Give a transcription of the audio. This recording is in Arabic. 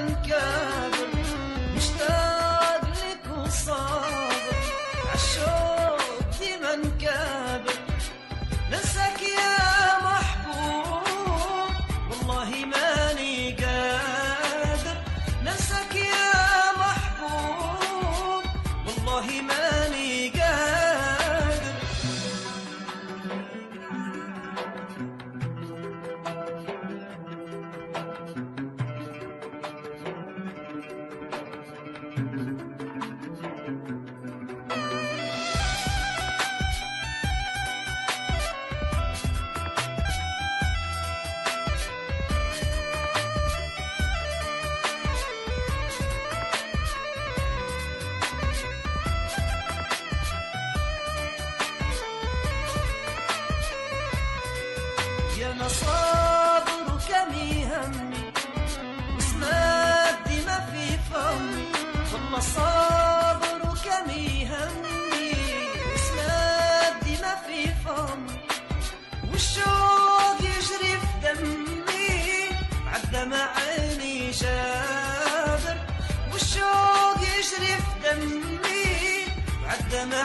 من كابر مشتاق لك وصابر عالشوق من كابر ننساك يا محبوب والله ماني قادر ننساك يا محبوب والله ماني قادر يا انا صابر وكمي همي وسماد ما في فمي والله صابر وكمي همي وسماد ما في فمي والشوق يجري في دمي عالدمع عيني جابر والشوق يجري في دمي عالدمع